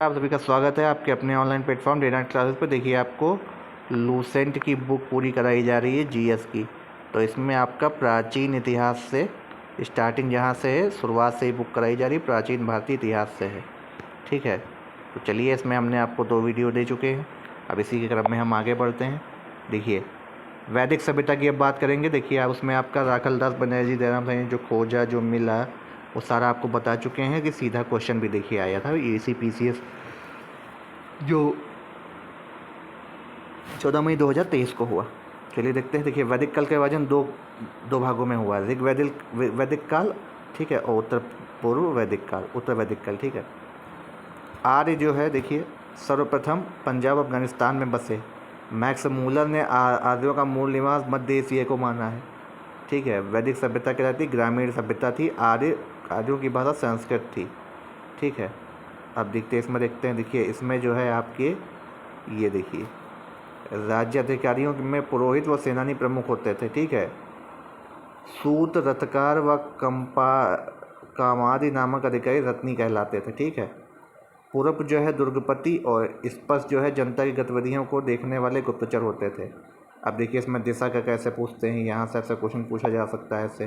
आप सभी का स्वागत है आपके अपने online platform day night classes पर। देखिए, आपको लूसेंट की बुक पूरी कराई जा रही है जीएस की। तो इसमें आपका प्राचीन इतिहास से स्टार्टिंग जहाँ से है, शुरुआत से ही बुक कराई जा रही है, प्राचीन भारतीय इतिहास से है। ठीक है, तो चलिए, इसमें हमने आपको 2 वीडियो दे चुके हैं। अब इसी के क्रम में हम आगे बढ़ते हैं। देखिए, वैदिक सभ्यता की अब बात करेंगे। देखिए, आप उसमें आपका राखलदास बनर्जी दयाराम ने जो खोजा, जो मिला, वो सारा आपको बता चुके हैं कि सीधा क्वेश्चन भी देखिए आया था ACPCS जो 14 मई 2023 को हुआ। चलिए देखते हैं। देखिए, वैदिक काल का विभाजन दो भागों में हुआ है, ऋग वैदिक काल, ठीक है, और उत्तर पूर्व वैदिक काल, उत्तर वैदिक काल। ठीक है, आर्य जो है, देखिए, सर्वप्रथम पंजाब अफगानिस्तान में बसे। मैक्स मूलर ने आर्यों का मूल निवास मध्य एशिया को माना है। ठीक है, वैदिक सभ्यता कहलाती ग्रामीण सभ्यता थी। आर्यों की भाषा संस्कृत थी। ठीक है, अब देखते हैं। देखिए, इसमें जो है आपके ये देखिए, राज्य अधिकारियों में पुरोहित व सेनानी प्रमुख होते थे। ठीक है, सूत, रथकार व कामादि नामक अधिकारी रत्नी कहलाते थे। ठीक है, पूरब जो है दुर्गपति और स्पष्ट जो है जनता की गतिविधियों को देखने वाले गुप्तचर होते थे। अब देखिए, इसमें दिशा का कैसे पूछते हैं, यहाँ से ऐसा क्वेश्चन पूछा जा सकता है ऐसे।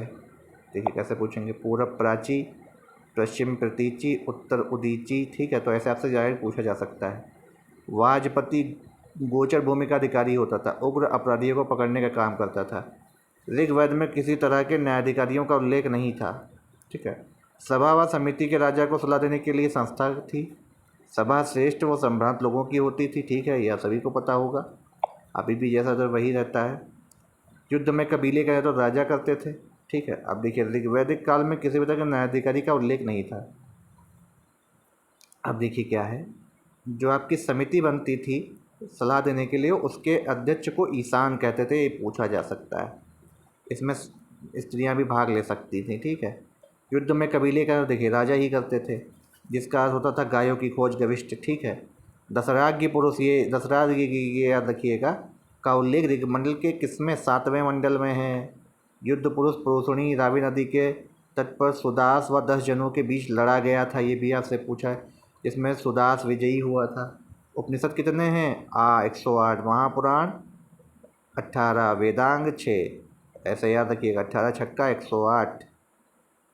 देखिए कैसे पूछेंगे, पूरब प्राची, पश्चिम प्रतीची, उत्तर उदीची। ठीक है, तो ऐसे आपसे जाहिर पूछा जा सकता है। वाजपति गोचर भूमि का अधिकारी होता था, उग्र अपराधियों को पकड़ने का काम करता था। ऋग्वेद में किसी तरह के न्यायाधिकारियों का उल्लेख नहीं था। ठीक है, सभा व समिति के राजा को सलाह देने के लिए संस्था थी। सभा श्रेष्ठ व संभ्रांत लोगों की होती थी। ठीक है, यह सभी को पता होगा, अभी भी जैसा तो वही रहता है। युद्ध में कबीले का तो राजा करते थे। ठीक है, अब देखिए, ऋग्वैदिक काल में किसी भी तरह के न्यायाधिकारी का उल्लेख नहीं था। अब देखिए क्या है, जो आपकी समिति बनती थी सलाह देने के लिए, उसके अध्यक्ष को ईशान कहते थे। ये पूछा जा सकता है। इसमें स्त्रियां भी भाग ले सकती थी। ठीक है, युद्ध में कबीले का देखिए राजा ही करते थे, जिसका अर्थ होता था गायों की खोज गविष्ट। ठीक है, दशराज्ञ पुरुष, ये दशराज्ञ ये याद रखिएगा, का उल्लेख ऋग्मंडल के किसमें 7वें मंडल में है। युद्ध पुरुष पुरुषणी रावी नदी के तट पर सुदास व 10 जनों के बीच लड़ा गया था, ये भी आपसे पूछा है, जिसमें सुदास विजयी हुआ था। उपनिषद कितने हैं? 108, महापुराण 18, वेदांग 6। ऐसे याद रखिएगा, 18 छक्का 108।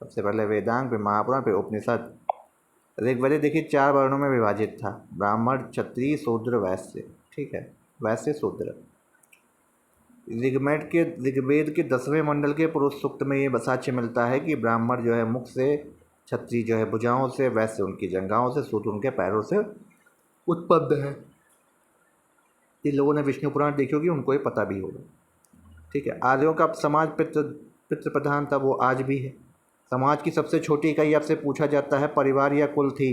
सबसे पहले वेदांग, फिर महापुराण, फिर उपनिषद। ऋग्वेद देखिए 4 वर्णों में विभाजित था, ब्राह्मण, क्षत्रिय, शूद्र, वैश्य। ठीक है, वैश्य शूद्र। ऋग्वेद के 10वें मंडल के पुरुष सूक्त में ये साक्ष्य मिलता है कि ब्राह्मण जो है मुख से, क्षत्रिय जो है भुजाओं से, वैश्य उनकी जंघाओं से, शूद्र उनके पैरों से उत्पन्न है। जिन लोगों ने विष्णु पुराण देखी होगी उनको ये पता भी होगा। ठीक है, आर्यों का समाज पितृ प्रधान था, वो आज भी है। समाज की सबसे छोटी इकाई आपसे पूछा जाता है परिवार या कुल थी।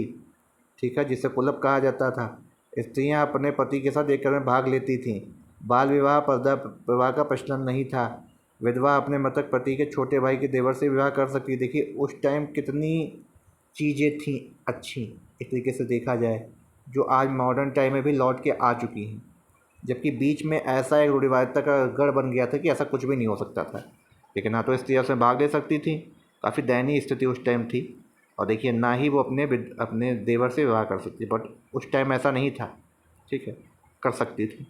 ठीक है, जिसे कुलप कहा जाता था। स्त्रियां अपने पति के साथ एक में भाग लेती थीं। बाल विवाह, पर्दा विवाह का प्रचलन नहीं था। विधवा अपने मृतक पति के छोटे भाई के देवर से विवाह कर सकती। देखिए उस टाइम कितनी चीज़ें थीं अच्छी, एक तरीके से देखा जाए, जो आज मॉडर्न टाइम में भी लौट के आ चुकी हैं। जबकि बीच में ऐसा एक रूढ़िवादिता का गढ़ बन गया था कि ऐसा कुछ भी नहीं हो सकता था। लेकिन ना तो स्त्रियाँ उसमें भाग ले सकती थी, काफ़ी दयनीय स्थिति उस टाइम थी। और देखिए, ना ही वो अपने देवर से विवाह कर सकती, बट उस टाइम ऐसा नहीं था। ठीक है, कर सकती थी।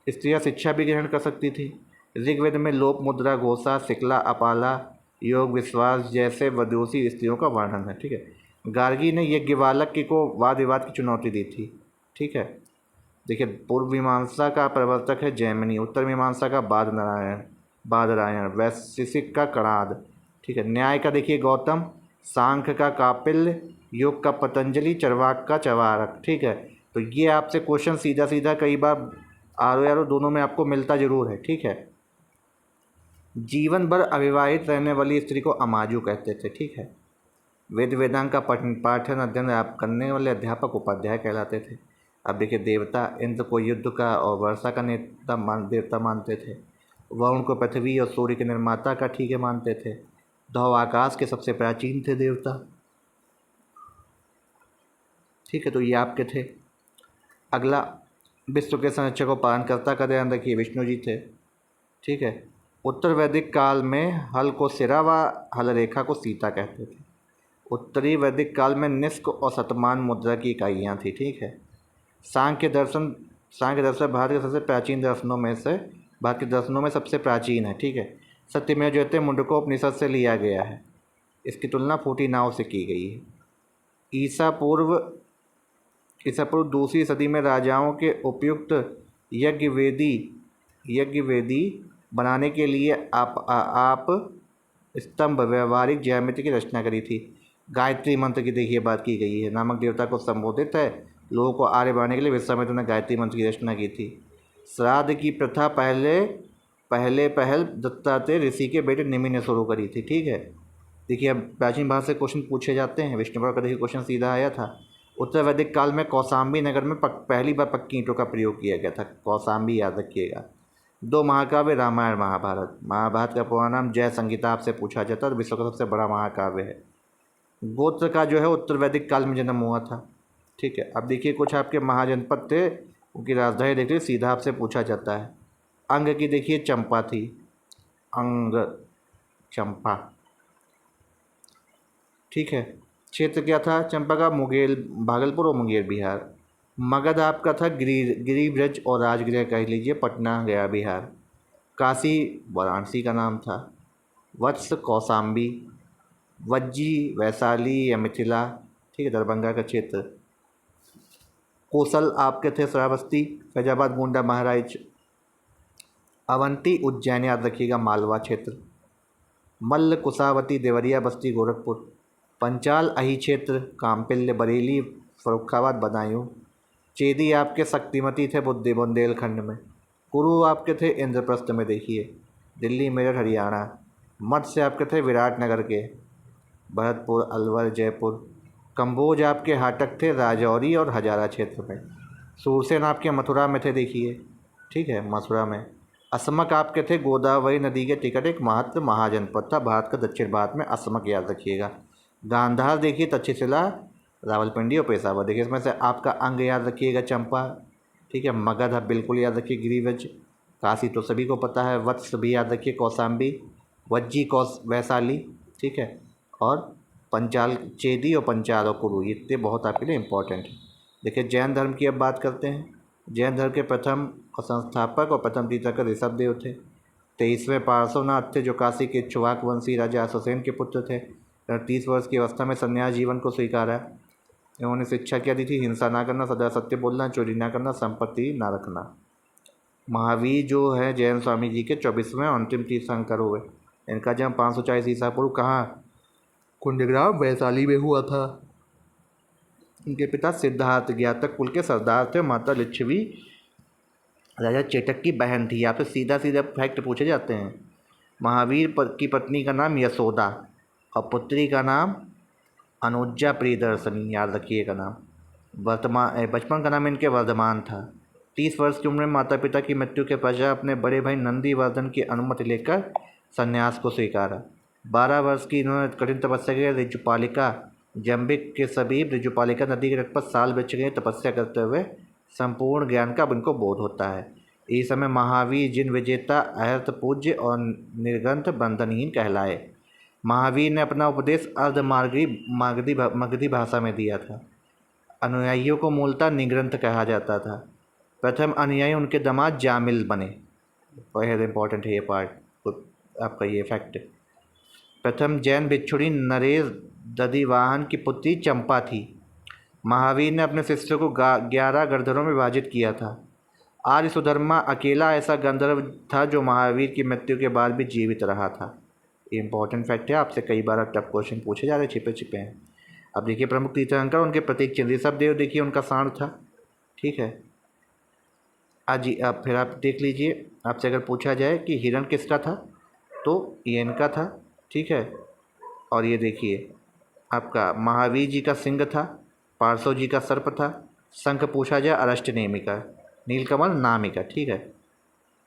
स्त्रियाँ शिक्षा भी ग्रहण कर सकती थी। ऋग्वेद में लोप मुद्रा, घोषा, शिक्ला, अपाला, योग, विश्वास जैसे वदूसी स्त्रियों का वर्णन है। ठीक है, गार्गी ने यज्ञवालक को वाद विवाद की चुनौती दी थी। ठीक है, देखिए, पूर्व मीमांसा का प्रवर्तक है जैमिनी, उत्तर मीमांसा का बादरायण, वैशेषिक का कणाद। ठीक है, न्याय का देखिए गौतम, सांख्य का कापिल, योग का पतंजलि, चरवाक का चवारक। ठीक है, तो ये आपसे क्वेश्चन सीधा सीधा कई बार आरो दोनों में आपको मिलता जरूर है। ठीक है, जीवन भर अविवाहित रहने वाली स्त्री को अमाजू कहते थे। ठीक है, वेदांग का पाठन अध्ययन आप करने वाले अध्यापक उपाध्याय कहलाते थे। अब देखिए, देवता इंद्र को युद्ध का और वर्षा का देवता मानते थे। वरुण को पृथ्वी और सूर्य के निर्माता का ठीक है मानते थे। धौ आकाश के सबसे प्राचीन थे देवता। ठीक है, तो ये आपके थे। अगला, विश्व के संरक्षक को पालनकर्ता का ध्यान रखिए, विष्णु जी थे। ठीक है, उत्तर वैदिक काल में हल को सिरा व हल रेखा को सीता कहते थे। उत्तरी वैदिक काल में निष्क और शतमान मुद्रा की इकाइयाँ थी। ठीक है। सांख्य दर्शन भारत के सबसे प्राचीन दर्शनों में से भारत के दर्शनों में सबसे प्राचीन है। ठीक है। सत्यमेव जयते मुंडकोपनिषद से लिया गया है। इसकी तुलना फूटी नाव से की गई है। ईसा पूर्व दूसरी सदी में राजाओं के उपयुक्त यज्ञ वेदी बनाने के लिए आप स्तंभ व्यवहारिक ज्यामिति की रचना करी थी। गायत्री मंत्र की देखिए बात की गई है। नामक देवता को संबोधित है लोगों को आर्य बनाने के लिए विश्वामित्र ने गायत्री मंत्र की रचना की थी। श्राद्ध की प्रथा पहल दत्तात्रेय ऋषि के बेटे निमि ने शुरू करी थी। ठीक है। देखिए अब प्राचीन भारत से क्वेश्चन पूछे जाते हैं। विष्णुपुर का देखिए क्वेश्चन सीधा आया था। उत्तर वैदिक काल में कौशाम्बी नगर में पहली बार पक्की ईंटों का प्रयोग किया गया था। कौशाम्बी याद रखिएगा। 2 महाकाव्य रामायण महाभारत। महाभारत का पूरा नाम जय संहिता आपसे पूछा जाता है और विश्व का सबसे बड़ा महाकाव्य है। गोत्र का जो है उत्तर वैदिक काल में जन्म हुआ था। ठीक है। अब देखिए कुछ आपके महाजनपद थे, उनकी राजधानी देखिए सीधा आपसे पूछा जाता है। अंग की देखिए चंपा थी। अंग चंपा। ठीक है। क्षेत्र क्या था चंपा का? मुंगेर भागलपुर और मुंगेर बिहार। मगध आपका था गिरिब्रज और राजगृह कह लीजिए पटना गया बिहार। काशी वाराणसी का नाम था। वत्स कौशाम्बी। वज्जी वैशाली या मिथिला। ठीक है। दरभंगा का क्षेत्र। कोसल आपके थे श्रावस्ती फैजाबाद गोंडा महाराज। अवंती उज्जैन याद रखिएगा मालवा क्षेत्र। मल्ल कुशावती देवरिया बस्ती गोरखपुर। पंचाल अही क्षेत्र कामपिल्य बरेली फर्रुखाबाद बदायूं। चेदी आपके शक्तिमती थे बुंदेलखंड में। कुरु आपके थे इंद्रप्रस्थ में देखिए दिल्ली मेरठ हरियाणा। मत्स्य आपके थे विराटनगर के भरतपुर अलवर जयपुर। कंबोज आपके हाटक थे राजौरी और हजारा क्षेत्र में। सूरसेन आपके मथुरा में थे देखिए। ठीक है। मथुरा में। असमक आपके थे गोदावरी नदी के टिकट एक महत्व महाजनपद था भारत का दक्षिण भारत में। असमक याद रखिएगा। गांधार देखिए तक्षशिला रावलपिंडी और पेशावर। देखिए इसमें से आपका अंग याद रखिएगा चंपा। ठीक है। मगध आप बिल्कुल याद रखिए गिरिव्रज। काशी तो सभी को पता है। वत्स भी याद रखिए कौशाम्बी। वज्जी वैशाली। ठीक है। और पंचाल चेदी और पंचाल और कुरु ये इतने बहुत आपके लिए इम्पोर्टेंट है। देखिए जैन धर्म की अब बात करते हैं। जैन धर्म के प्रथम और संस्थापक और प्रथम तीर्थंकर ऋषभदेव थे। 23वें पार्श्वनाथ थे जो काशी के इक्ष्वाक वंशी राजा अश्वसेन के पुत्र थे। 30 वर्ष की अवस्था में संन्यास जीवन को स्वीकारा। इन्होंने शिक्षा क्या दी थी? हिंसा ना करना, सदा सत्य बोलना, चोरी ना करना, संपत्ति ना रखना। महावीर जो है जैन स्वामी जी के 24वें अंतिम तीर्थंकर हुए। इनका जन्म 540 ईसा पूर्व कहाँ? कुंडग्राम वैशाली में हुआ था। इनके पिता सिद्धार्थ ज्ञातक कुल के सरदार थे। माता लिच्छवी राजा चेटक की बहन थी। यहाँ पे सीधा सीधा फैक्ट पूछे जाते हैं। महावीर की पत्नी का नाम यशोदा और पुत्री का नाम अनुज्जा प्रियदर्शनी याद रखिएगा नाम। बचपन का नाम इनके वर्धमान था। 30 वर्ष की उम्र में माता पिता की मृत्यु के पश्चात अपने बड़े भाई नंदीवर्धन की अनुमति लेकर संन्यास को स्वीकारा। 12 वर्ष की इन्होंने कठिन तपस्या की। ऋजुपालिका जंबिक के समीप ऋजुपालिका नदी के तट पर साल वृक्ष की तपस्या करते हुए संपूर्ण ज्ञान का अब इनको बोध होता है। इस समय महावीर जिन विजेता अहर्त पूज्य और निर्ग्रंथ बंधनहीन कहलाए। महावीर ने अपना उपदेश मगधी भाषा में दिया था। अनुयायियों को मूलतः निग्रंथ कहा जाता था। प्रथम अनुयायी उनके दामाद जामिल बने। बहुत इंपॉर्टेंट है ये पार्ट आपका ये फैक्ट। प्रथम जैन भिक्षुणी नरेश दधिवाहन की पुत्री चंपा थी। महावीर ने अपने शिष्यों को 11 गंधर्वों में विभाजित किया था। आर्य सुधर्मा अकेला ऐसा गंधर्व था जो महावीर की मृत्यु के बाद भी जीवित रहा था। इंपॉर्टेंट फैक्ट है, आपसे कई बार टफ क्वेश्चन पूछे जा रहे छिपे छिपे हैं। अब देखिए प्रमुख तीर्थंकर उनके प्रतीक चिन्ह ऋषभदेव देखिए उनका सांड था। ठीक है। जी अब फिर आप देख लीजिए, आपसे अगर पूछा जाए कि हिरण किसका था तो ये इनका था। ठीक है। और ये देखिए आपका महावीर जी का सिंह था, पार्श्व जी का सर्प था, शंख पूछा जाए अरष्टनेमी का, नीलकमल नामी का। ठीक है।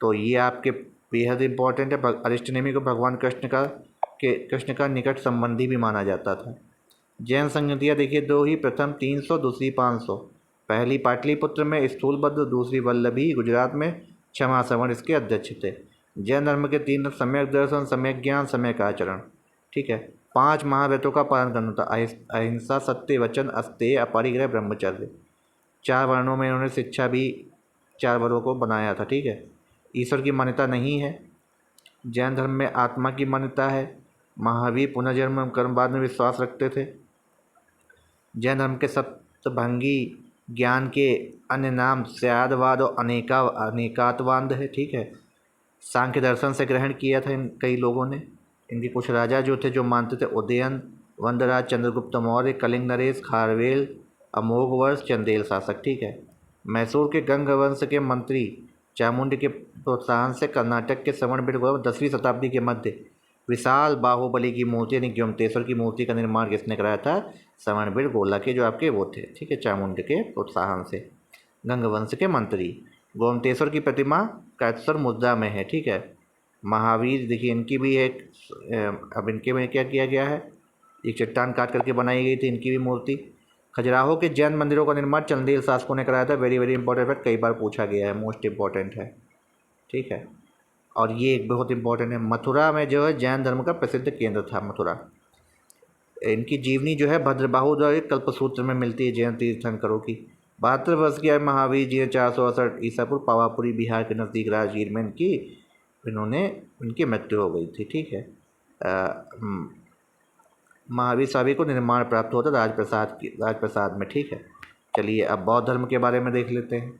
तो ये आपके बेहद इम्पॉर्टेंट है। अरिष्टनेमी को भगवान कृष्ण का निकट संबंधी भी माना जाता था। जैन संगतियाँ देखिए 2 ही, प्रथम 300 दूसरी 500। पहली पाटलिपुत्र में स्थूलभद्र, दूसरी वल्लभी गुजरात में क्षमा सवर्ण इसके अध्यक्ष थे। जैन धर्म के 3 सम्यक दर्शन, सम्यक ज्ञान, सम्यक आचरण। ठीक है। 5 महाव्रतों का पालन करना था। अहिंसा, सत्य, वचन, अस्तेय, अपरिग्रह, ब्रह्मचर्य। 4 वर्णों में इन्होंने शिक्षा भी 4 वर्णों को बनाया था। ठीक है। ईश्वर की मान्यता नहीं है। जैन धर्म में आत्मा की मान्यता है। महावीर पुनर्जन्म एवं कर्मवाद में विश्वास रखते थे। जैन धर्म के सप्तभंगी ज्ञान के अन्य नाम स्यादवाद और अनेकातवाद है। ठीक है। सांख्य दर्शन से ग्रहण किया था इन कई लोगों ने। इनके कुछ राजा जो थे जो मानते थे उदयन, वंदराज, चंद्रगुप्त मौर्य, कलिंग नरेश, खारवेल, अमोघवर्ष, चंदेल शासक। ठीक है। मैसूर के गंग वंश के मंत्री चामुंड के प्रोत्साहन से कर्नाटक के श्रवणबेल 10वीं शताब्दी के मध्य विशाल बाहुबली की मूर्ति यानी गोमतेश्वर की मूर्ति का निर्माण किसने कराया था? श्रवणबेल गोला के जो आपके वो थे। ठीक है। चामुंड के प्रोत्साहन से गंग वंश के मंत्री। गोमतेश्वर की प्रतिमा कैत्सर मुद्रा में है। ठीक है। महावीर देखिए इनकी भी एक अब इनके में क्या किया गया है, एक चट्टान काट करके बनाई गई थी इनकी भी मूर्ति। खजुराहो के जैन मंदिरों का निर्माण चंदेल शासकों ने कराया था। वेरी वेरी इंपॉर्टेंट फैक्ट, कई बार पूछा गया है, मोस्ट इंपॉर्टेंट है। ठीक है। और ये एक बहुत इंपॉर्टेंट है, मथुरा में जो है जैन धर्म का प्रसिद्ध केंद्र था मथुरा। इनकी जीवनी जो है भद्रबाहु द्वारा कल्पसूत्र में मिलती है जैन तीर्थंकरों की। 72 वर्ष की आयु महावीर जी ने 468 ईसा पूर्व पावापुरी बिहार के नज़दीक राजगीर में इनकी मृत्यु हो गई थी। ठीक है। महावीर स्वामी को निर्माण प्राप्त हुआ था राजप्रसाद में। ठीक है। चलिए अब बौद्ध धर्म के बारे में देख लेते हैं।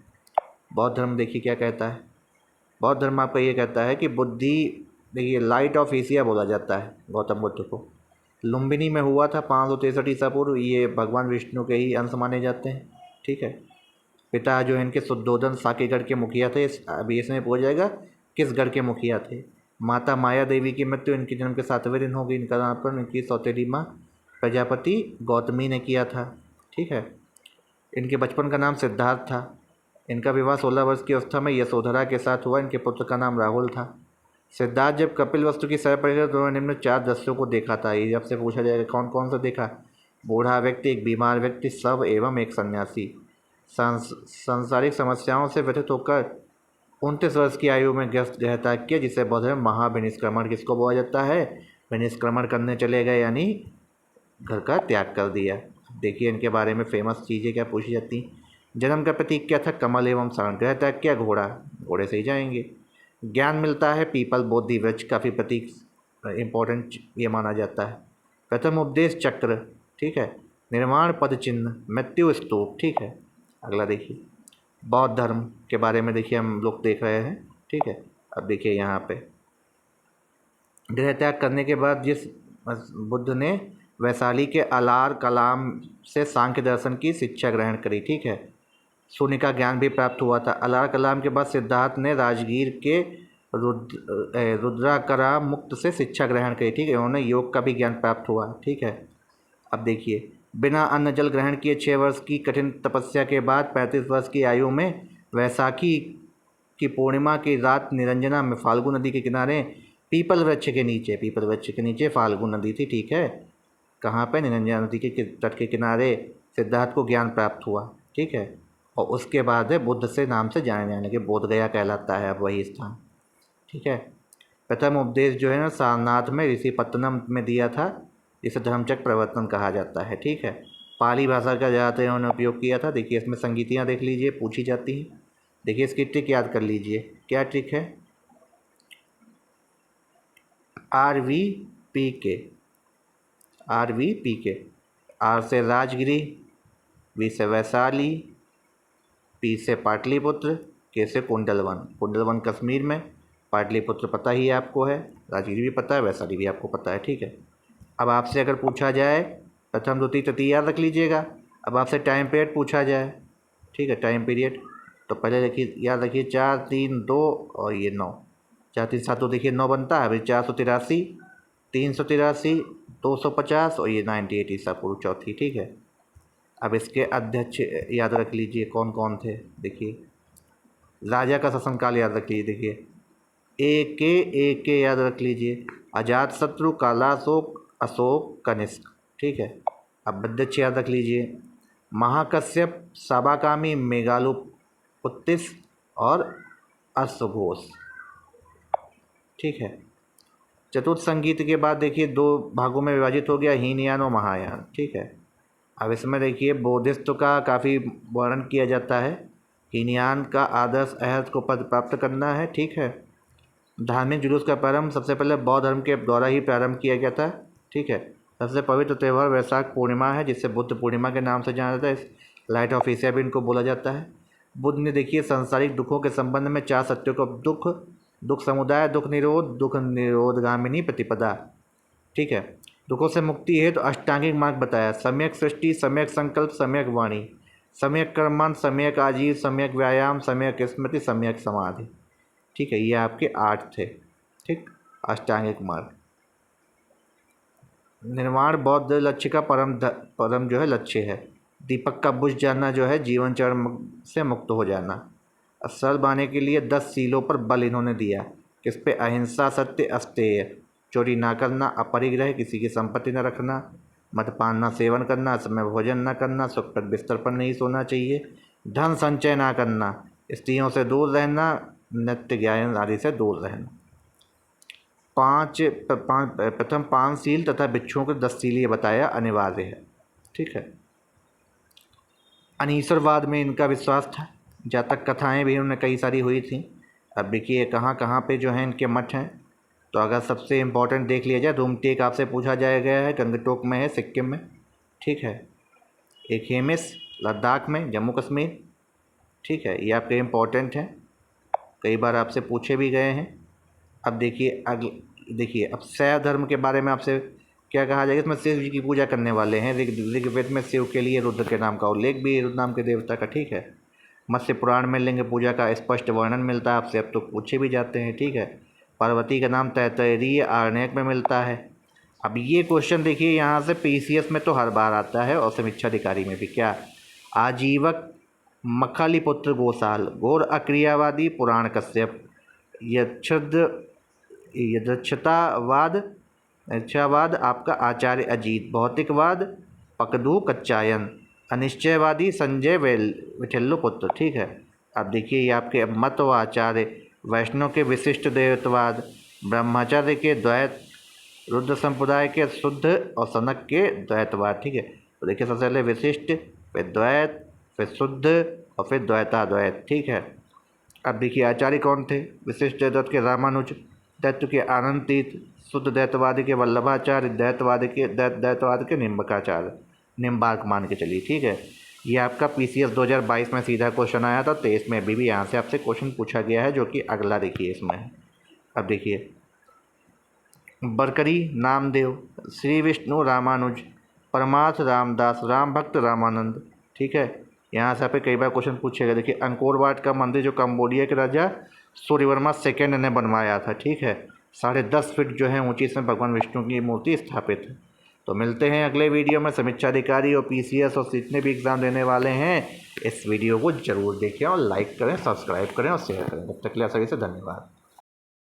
बौद्ध धर्म देखिए क्या कहता है। बौद्ध धर्म आपका ये कहता है कि बुद्धि, देखिए लाइट ऑफ एशिया बोला जाता है गौतम बुद्ध को। लुम्बिनी में हुआ था 563 ईसा पूर्व। ये भगवान विष्णु के ही अंश माने जाते हैं। ठीक है। पिता जो है इनके शुद्धोधन साकेगढ़ के मुखिया थे। अभी इसमें पूछा जाएगा किस गढ़ के मुखिया थे। माता माया देवी की मृत्यु इनके जन्म के 7वें दिन हो गई। इनका नामकरण इनकी सौतेली माँ प्रजापति गौतमी ने किया था। ठीक है। इनके बचपन का नाम सिद्धार्थ था। इनका विवाह 16 वर्ष की अवस्था में यशोधरा के साथ हुआ। इनके पुत्र का नाम राहुल था। सिद्धार्थ जब कपिल वस्तु की सैर पर गए तो उन्होंने निम्न 4 दृश्यों को देखा था। ये आपसे पूछा जाएगा कौन कौन सा देखा। बूढ़ा व्यक्ति, एक बीमार व्यक्ति, शव एवं एक सन्यासी। सांसारिक समस्याओं से व्यथित होकर 29 वर्ष की आयु में गृहत्याग किया, जिसे बौद्ध धर्म महाविनिष्क्रमण किसको बोला जाता है? विनिष्क्रमण करने चले गए यानी घर का त्याग कर दिया। देखिए इनके बारे में फेमस चीज़ें क्या पूछी जाती। जन्म का प्रतीक क्या था? कमल एवं शरण। गृहत्याग किया घोड़ा, घोड़े से ही जाएंगे। ज्ञान मिलता है पीपल, बोधि वृक्ष, काफ़ी प्रतीक इम्पोर्टेंट ये माना जाता है। प्रथम उपदेश चक्र। ठीक है। निर्माण पद चिन्ह, मृत्यु स्तूप। ठीक है। अगला देखिए बौद्ध धर्म के बारे में देखिए हम लोग देख रहे हैं। ठीक है। अब देखिए यहाँ पे गृह त्याग करने के बाद जिस बुद्ध ने वैशाली के अलार कलाम से सांख्य दर्शन की शिक्षा ग्रहण करी। ठीक है। शून्य का ज्ञान भी प्राप्त हुआ था। अलार कलाम के बाद सिद्धार्थ ने राजगीर के रुद्राकरा मुक्त से शिक्षा ग्रहण करी। ठीक है। उन्होंने योग का भी ज्ञान प्राप्त हुआ। ठीक है। अब देखिए बिना अन्न जल ग्रहण किए 6 वर्ष की कठिन तपस्या के बाद 35 वर्ष की आयु में वैसाखी की पूर्णिमा की रात निरंजना में फाल्गु नदी के किनारे पीपल वृक्ष के नीचे फाल्गु नदी थी। ठीक है। कहाँ पे? निरंजना नदी के तट के किनारे सिद्धार्थ को ज्ञान प्राप्त हुआ। ठीक है। और उसके बाद है बुद्ध से नाम से जाने जाने के बोध गया कहलाता है अब वही स्थान। ठीक है। प्रथम उपदेश जो है ना सारनाथ में ऋषिपत्तनम में दिया था, जिसे धर्मचक्र प्रवर्तन कहा जाता है। ठीक है। पाली भाषा का ज़्यादातर इन्होंने उपयोग किया था। देखिए इसमें संगीतियाँ देख लीजिए, पूछी जाती हैं। देखिए इसकी ट्रिक याद कर लीजिए। क्या ट्रिक है? RVPK। आर से राजगिरी, वी से वैशाली, पी से पाटलिपुत्र, के से कुंडलवन कश्मीर में, पाटलिपुत्र पता ही आपको है, राजगिरी भी पता है, वैशाली भी आपको पता है। ठीक है। अब आपसे अगर पूछा जाए प्रथम द्वितीय तृतीय याद रख लीजिएगा। अब आपसे टाइम पीरियड पूछा जाए। ठीक है। टाइम पीरियड तो पहले देखिए याद रखिए 4 3 2 और ये 9, 4 3 7 तो देखिए 9 बनता है। अभी 483, 383, 250 और ये 98 ईसा पूर्व चौथी। ठीक है। अब इसके अध्यक्ष याद रख लीजिए कौन कौन थे। देखिए राजा का शासनकाल याद रख लीजिए। देखिए एक याद रख लीजिए। अजातशत्रु, कालाशोक, अशोक, कनिष्क। ठीक है। अब अध्यक्ष याद रख लीजिए। महाकश्यप, साबाकामी, मेगालोपुत्तिस और अश्वघोष। ठीक है। चतुर्थ संगीत के बाद देखिए 2 भागों में विभाजित हो गया, हीनयान और महायान। ठीक है, अब इसमें देखिए बौद्धिस्त्व का काफ़ी वर्णन किया जाता है। हीनयान का आदर्श अहर्त को पद प्राप्त करना है। ठीक है, धार्मिक जुलूस का प्रारंभ सबसे पहले बौद्ध धर्म के द्वारा ही प्रारंभ किया गया था। ठीक है, सबसे पवित्र त्यौहार वैशाख पूर्णिमा है, जिसे बुद्ध पूर्णिमा के नाम से जाना जाता है। लाइट ऑफ एशिया भी इनको बोला जाता है। बुद्ध ने देखिए सांसारिक दुखों के संबंध में 4 सत्यों को दुख समुदाय, दुख निरोधगामिनी प्रतिपदा। ठीक है, दुखों से मुक्ति है तो अष्टांगिक मार्ग बताया। सम्यक सृष्टि, सम्यक संकल्प, सम्यक वाणी, सम्यक कर्मण, सम्यक आजीव, सम्यक व्यायाम, सम्यक स्मृति, सम्यक समाधि। ठीक है, ये आपके 8 थे। ठीक, अष्टांगिक मार्ग। निर्वाण बौद्ध लक्ष्य का परम जो है लक्ष्य है। दीपक का बुझ जाना जो है जीवन चरण से मुक्त हो जाना। असर पाने के लिए 10 सीलों पर बल इन्होंने दिया। किस पे? अहिंसा, सत्य, अस्तेय, चोरी ना करना, अपरिग्रह, किसी की संपत्ति न रखना, मद्यपान न सेवन करना, समय भोजन न करना, सुखप्रद बिस्तर पर नहीं सोना चाहिए, धन संचय ना करना, स्त्रियों से दूर रहना, नृत्य ज्ञान आदि से दूर रहना। प्रथम 5 सील तथा भिक्षुओं को 10 सील ये बताया अनिवार्य है। ठीक है, अनीश्वरवाद में इनका विश्वास था। जातक कथाएं भी उन्होंने कई सारी हुई थी। अब देखिए कहाँ कहाँ पे जो है इनके मठ हैं। तो अगर सबसे इम्पोर्टेंट देख लिया जाए, रूमटेक आपसे पूछा जाया गया है, गंगटोक में है, सिक्किम में। ठीक है, एक हेमिस लद्दाख में, जम्मू कश्मीर। ठीक है, ये आपके इम्पोर्टेंट हैं, कई बार आपसे पूछे भी गए हैं। अब देखिए अब शैव धर्म के बारे में आपसे क्या कहा जाएगा। इसमें शिव जी की पूजा करने वाले हैं। ऋग्वेद में शिव के लिए रुद्र के नाम का उल्लेख भी है, रुद्र नाम के देवता का। ठीक है, मत्स्य पुराण में लिंग पूजा का स्पष्ट वर्णन मिलता है आपसे, अब तो पूछे भी जाते हैं। ठीक है, पार्वती का नाम तैत्तिरीय आरण्यक में मिलता है। अब ये क्वेश्चन देखिए यहाँ से PCS में तो हर बार आता है और समीक्षा अधिकारी में भी। क्या? आजीवक मखालीपुत्र गोसाल, घोर अक्रियावादी पुराण कश्यप, यदक्षतावाद आपका आचार्य अजीत, भौतिकवाद पकदू कच्चायन, अनिश्चयवादी संजय विठल्लु पुत्र। ठीक है, अब देखिए ये आपके मत व आचार्य वैष्णव के विशिष्ट देवत्ववाद, ब्रह्मचार्य के द्वैत, रुद्र संप्रदाय के शुद्ध और सनक के द्वैतवाद। ठीक है, तो देखिए सबसे पहले विशिष्ट, फिर द्वैत, फिर शुद्ध और फिर द्वैताद्वैत। ठीक है, अब देखिए आचार्य कौन थे। विशिष्ट द्वैत के रामानुज, दैत्य के आनंद तीर्थ, शुद्ध दैत्यवादी के वल्लभाचार्य, दैत्यवाद के निम्बकाचार्य, निम्बार्क मान के चलिए। ठीक है, ये आपका PCS 2022 में सीधा क्वेश्चन आया था। 23 में भी यहाँ से आपसे क्वेश्चन पूछा गया है, जो कि अगला देखिए इसमें है। अब देखिए बरकरी नामदेव, श्री विष्णु रामानुज, परमार्थ रामदास, राम भक्त रामानंद। ठीक है, यहाँ से आपके कई बार क्वेश्चन पूछेगा। देखिए अंकोर वाट का मंदिर जो कंबोडिया के राजा सूर्यवर्मा सेकेंड ने बनवाया था। ठीक है, 10.5 फीट जो है ऊंची इसमें भगवान विष्णु की मूर्ति स्थापित है। तो मिलते हैं अगले वीडियो में। समीक्षा अधिकारी और PCS और जितने भी एग्ज़ाम देने वाले हैं, इस वीडियो को ज़रूर देखें और लाइक करें, सब्सक्राइब करें और शेयर करें। तब तक के लिए सभी से धन्यवाद।